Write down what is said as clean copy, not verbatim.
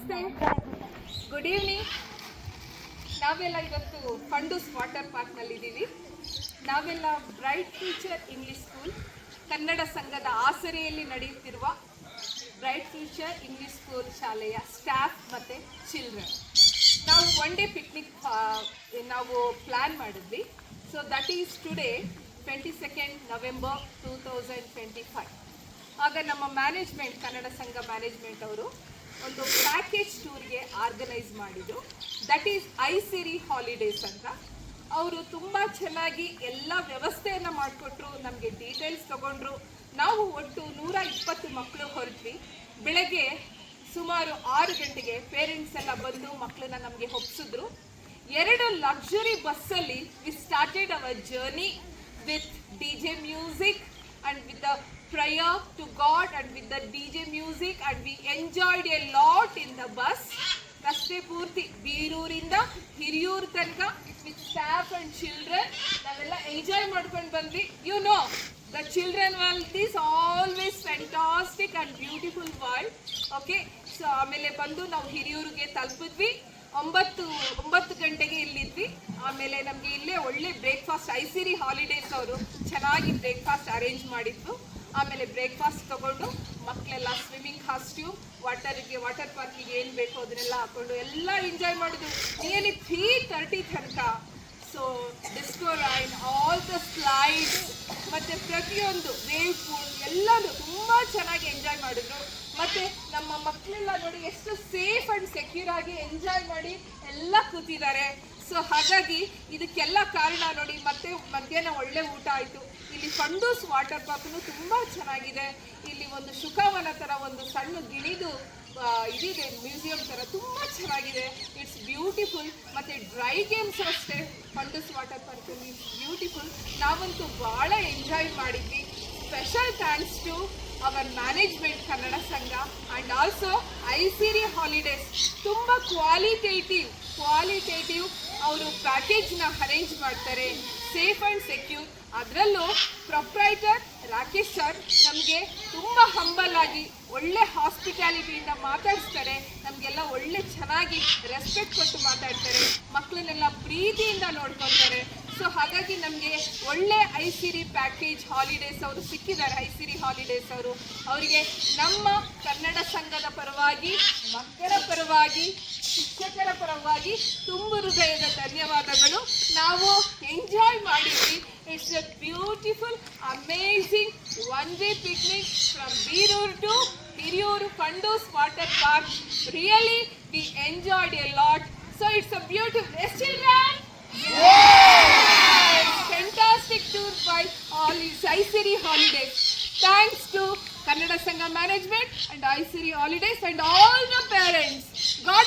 ನಮಸ್ತೆ, good evening. ನಾವೆಲ್ಲ ಇವತ್ತು ಫಂಡೂಸ್ ವಾಟರ್ ಪಾರ್ಕ್ನಲ್ಲಿದ್ದೀವಿ. ನಾವೆಲ್ಲ bright future English school Kannada ಸಂಘದ ಆಸರೆಯಲ್ಲಿ ನಡೆಯುತ್ತಿರುವ ಬ್ರೈಟ್ ಫ್ಯೂಚರ್ ಇಂಗ್ಲಿಷ್ ಸ್ಕೂಲ್ ಶಾಲೆಯ ಸ್ಟಾಫ್ ಮತ್ತು ಚಿಲ್ಡ್ರನ್. ನಾವು ಒನ್ ಡೇ ಪಿಕ್ನಿಕ್ ನಾವು ಪ್ಲ್ಯಾನ್ ಮಾಡಿದ್ವಿ. So that is today 22nd November 2025. ಆಗ ನಮ್ಮ ಮ್ಯಾನೇಜ್ಮೆಂಟ್, ಕನ್ನಡ ಸಂಘ ಮ್ಯಾನೇಜ್ಮೆಂಟ್ ಅವರು ಒಂದು ಪ್ಯಾಕೇಜ್ ಟೂರ್ಗೆ ಆರ್ಗನೈಸ್ ಮಾಡಿದರು. ದಟ್ ಈಸ್ ಐಸಿರಿ ಹಾಲಿಡೇಸ್ ಅಂತ. ಅವರು ತುಂಬ ಚೆನ್ನಾಗಿ ಎಲ್ಲ ವ್ಯವಸ್ಥೆಯನ್ನು ಮಾಡಿಕೊಟ್ರು, ನಮಗೆ ಡೀಟೇಲ್ಸ್ ತೊಗೊಂಡ್ರು. ನಾವು ಒಟ್ಟು 120 ಮಕ್ಕಳು ಹೊರಟ್ವಿ. ಬೆಳಗ್ಗೆ ಸುಮಾರು 6 ಗಂಟೆಗೆ ಪೇರೆಂಟ್ಸ್ ಎಲ್ಲ ಬಂದು ಮಕ್ಕಳನ್ನ ನಮಗೆ ಒಪ್ಪಿಸಿದ್ರು. 2 ಲಕ್ಸುರಿ ಬಸ್ಸಲ್ಲಿ we started our journey with DJ music and with the prayer to God and with the DJ music, and we enjoyed a lot in the bus. ರಸ್ತೆ ಪೂರ್ತಿ ಬೀರೂರಿಂದ ಹಿರಿಯೂರು ತನಕ ವಿತ್ ಸ್ಟಾಫ್ ಅಂಡ್ ಚಿಲ್ಡ್ರನ್ ನಾವೆಲ್ಲ enjoy ಮಾಡ್ಕೊಂಡು ಬಂದ್ವಿ. You know the children world is always fantastic and beautiful world. Okay, so ಆಮೇಲೆ ಬಂದು ನಾವು ಹಿರಿಯೂರಿಗೆ ತಲುಪಿದ್ವಿ. 9 ಗಂಟೆಗೆ ಇಲ್ಲಿದ್ವಿ. ಆಮೇಲೆ ನಮಗೆ ಇಲ್ಲೇ ಒಳ್ಳೆ ಬ್ರೇಕ್ಫಾಸ್ಟ್, ಐಸಿರಿ ಹಾಲಿಡೇಸ್ ಅವರು ಚೆನ್ನಾಗಿ ಬ್ರೇಕ್ಫಾಸ್ಟ್ ಅರೇಂಜ್ ಮಾಡಿದ್ರು. ಆಮೇಲೆ ಬ್ರೇಕ್ಫಾಸ್ಟ್ ತಗೊಂಡು ಮಕ್ಕಳೆಲ್ಲ ಸ್ವಿಮ್ಮಿಂಗ್ ಕಾಸ್ಟ್ಯೂಮ್, ವಾಟರ್ ಪಾರ್ಕಿಗೆ ಏನು ಬೇಕೋ ಅದನ್ನೆಲ್ಲ ಹಾಕೊಂಡು ಎಲ್ಲ ಎಂಜಾಯ್ ಮಾಡಿದ್ರು. ನಿಯರ್ಲಿ 3:30 ತನಕ. So disco ride, all the slides ಮತ್ತು ಪ್ರತಿಯೊಂದು ವೇವ್ ಪೂಲ್ ಎಲ್ಲನೂ ತುಂಬ ಚೆನ್ನಾಗಿ ಎಂಜಾಯ್ ಮಾಡಿದ್ರು. ಮತ್ತು ನಮ್ಮ ಮಕ್ಕಳೆಲ್ಲ ನೋಡಿ ಎಷ್ಟು ಸೇಫ್ ಆ್ಯಂಡ್ ಸೆಕ್ಯೂರ್ ಆಗಿ ಎಂಜಾಯ್ ಮಾಡಿ ಎಲ್ಲ ಕೂತಿದ್ದಾರೆ. ಸೊ ಹಾಗಾಗಿ ಇದಕ್ಕೆಲ್ಲ ಕಾರಣ ನೋಡಿ. ಮತ್ತೆ ಮಧ್ಯಾಹ್ನ ಒಳ್ಳೆ ಊಟ ಆಯಿತು. ಇಲ್ಲಿ ಫಂಡೂಸ್ ವಾಟರ್ ಪಾರ್ಕ್ನು ತುಂಬ ಚೆನ್ನಾಗಿದೆ. ಇಲ್ಲಿ ಒಂದು ಶುಕವನ ಥರ ಒಂದು ಸಣ್ಣ ಗಿಣಿದು ಇದಿದೆ, ಮ್ಯೂಸಿಯಂ ಥರ ತುಂಬ ಚೆನ್ನಾಗಿದೆ. It's beautiful. ಮತ್ತು ಡ್ರೈ ಗೇಮ್ಸ್ ಅಷ್ಟೇ ಫಂಡೂಸ್ ವಾಟರ್ ಪಾರ್ಕಲ್ಲಿ ಬ್ಯೂಟಿಫುಲ್. ನಾವಂತೂ ಭಾಳ ಎಂಜಾಯ್ ಮಾಡಿದ್ವಿ. Special thanks to our management Kannada Sangha and also Aisiri holidays. ತುಂಬ ಕ್ವಾಲಿಟೇಟಿವ್ ಅವರು ಪ್ಯಾಕೇಜ್ನ ಅರೇಂಜ್ ಮಾಡ್ತಾರೆ, ಸೇಫ್ ಆ್ಯಂಡ್ ಸೆಕ್ಯೂರ್. ಅದರಲ್ಲೂ ಪ್ರೊಪ್ರೈಟರ್ ರಾಕೇಶ್ ಸರ್ ನಮಗೆ ತುಂಬ ಹಂಬಲ್ ಆಗಿ ಒಳ್ಳೆ ಹಾಸ್ಪಿಟಾಲಿಟಿಯಿಂದ ಮಾತಾಡಿಸ್ತಾರೆ. ನಮಗೆಲ್ಲ ಒಳ್ಳೆ ಚೆನ್ನಾಗಿ ರೆಸ್ಪೆಕ್ಟ್ ಕೊಟ್ಟು ಮಾತಾಡ್ತಾರೆ, ಮಕ್ಕಳನ್ನೆಲ್ಲ ಪ್ರೀತಿಯಿಂದ ನೋಡ್ಕೊತಾರೆ. ಸೊ ಹಾಗಾಗಿ ನಮಗೆ ಒಳ್ಳೆ ಐಸಿರಿ ಪ್ಯಾಕೇಜ್ ಹಾಲಿಡೇಸ್ ಅವರು ಸಿಕ್ಕಿದ್ದಾರೆ. ಐಸಿರಿ ಹಾಲಿಡೇಸ್ ಅವರಿಗೆ ನಮ್ಮ ಕನ್ನಡ ಸಂಘದ ಪರವಾಗಿ, ಮಕ್ಕಳ ಪರವಾಗಿ, ಶಿಕ್ಷಕರ ಪರವಾಗಿ ತುಂಬ ಹೃದಯದ ಧನ್ಯವಾದಗಳು. ನಾವು ಎಂಜಾಯ್ ಮಾಡಿದ್ವಿ. It's a beautiful amazing one day picnic from Birur to Hiriyur Fundoos water park. Really we enjoyed a lot. So it's a beautiful. Yes, children? Yes! Fantastic tour by all these ICIRI holidays. Thanks to Kannada Sangha management and ICIRI holidays and all the parents. God